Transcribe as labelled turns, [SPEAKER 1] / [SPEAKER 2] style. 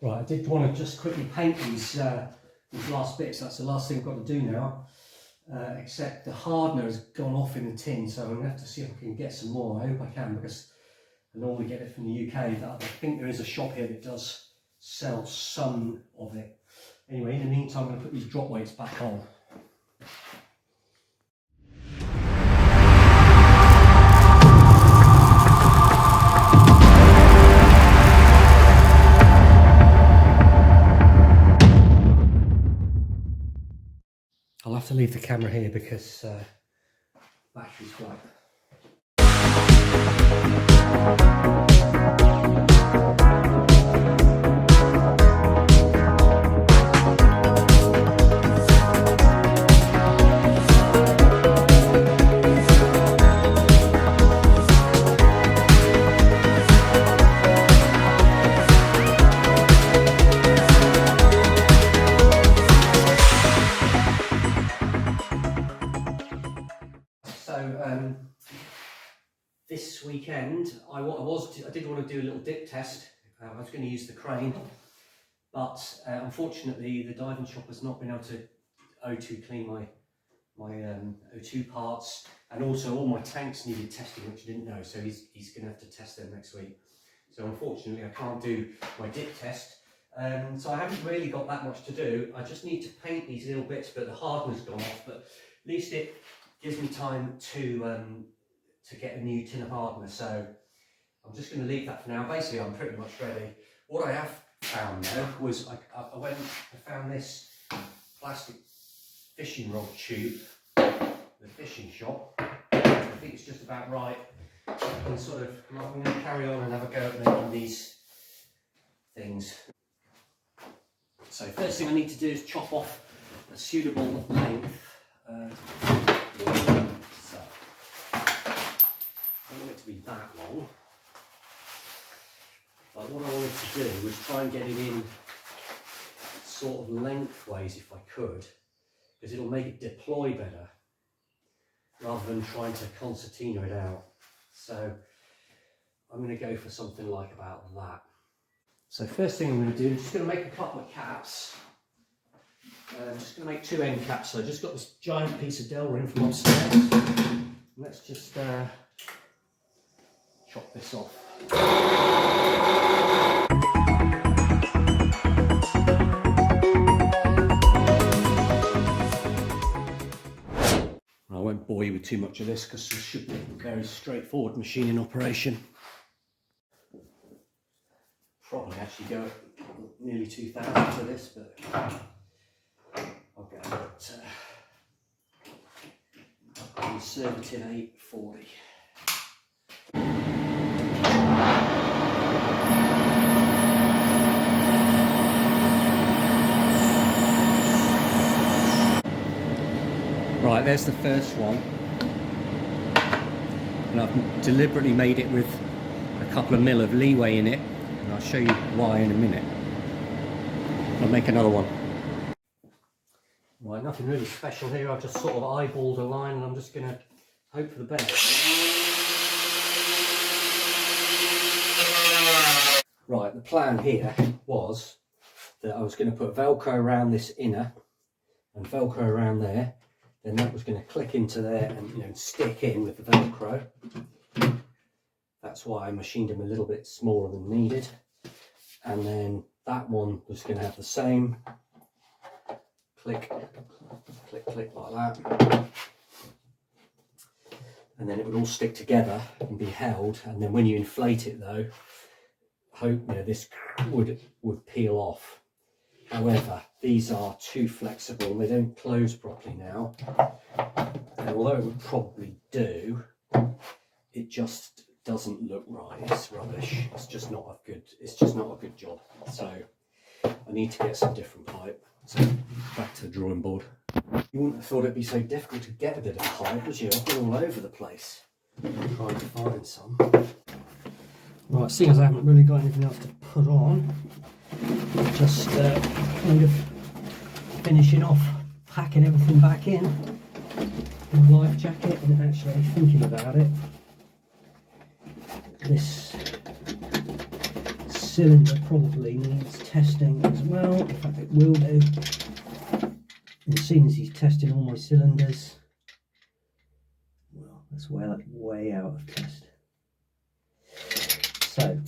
[SPEAKER 1] Right, I did want to just quickly paint these last bits. That's the last thing I've got to do now. Except the hardener has gone off in the tin, so I'm going to have to see if I can get some more. I hope I can, because I normally get it from the UK. But I think there is a shop here that does sell some of it. Anyway, in the meantime, I'm going to put these drop weights back on. I'll have to leave the camera here because battery's flat. This weekend I did want to do a little dip test. I was going to use the crane, but unfortunately the diving shop has not been able to O2 clean my O2 parts, and also all my tanks needed testing, which I didn't know, so he's going to have to test them next week. So unfortunately I can't do my dip test. So I haven't really got that much to do. I just need to paint these little bits, but the hardener's gone off, but at least it gives me time to get a new tin of hardener. So I'm just going to leave that for now. Basically I'm pretty much ready. What I have found though was I found this plastic fishing rod tube at the fishing shop. I think it's just about right. I can sort of, I'm going to carry on and have a go at making these things. So first thing I need to do is chop off a suitable length. So I don't want it to be that long, but what I wanted to do was try and get it in sort of lengthways if I could, because it'll make it deploy better rather than trying to concertina it out. So I'm going to go for something like about that. So first thing I'm going to do, I'm just going to make a couple of caps. I'm just going to make 2 end caps. So I just got this giant piece of Delrin from upstairs. Let's just chop this off. I won't bore you with too much of this because this should be a very straightforward machining operation. Probably actually go at nearly 2,000 for this, but I'll go at conservative 840. Right, there's the first one, and I've deliberately made it with a couple of mil of leeway in it, and I'll show you why in a minute. I'll make another one. Right, nothing really special here. I've just sort of eyeballed a line, and I'm just going to hope for the best. Right, the plan here was that I was going to put Velcro around this inner and Velcro around there. Then that was going to click into there and stick in with the Velcro. That's why I machined them a little bit smaller than needed. And then that one was going to have the same click, click, click like that. And then it would all stick together and be held. And then when you inflate it though, this would peel off. However, these are too flexible, they don't close properly now, and although it would probably do, it just doesn't look right. It's rubbish. It's just not a good job. So I need to get some different pipe. So back to the drawing board. You wouldn't have thought it'd be so difficult to get a bit of pipe, would you? I've been all over the place trying to find some. Right, seeing as I haven't really got anything else to put on, just kind of finishing off, packing everything back in my life jacket, and actually thinking about it, this cylinder probably needs testing as well. In fact, it will do. And as soon as he's testing all my cylinders, well, that's way out of test. So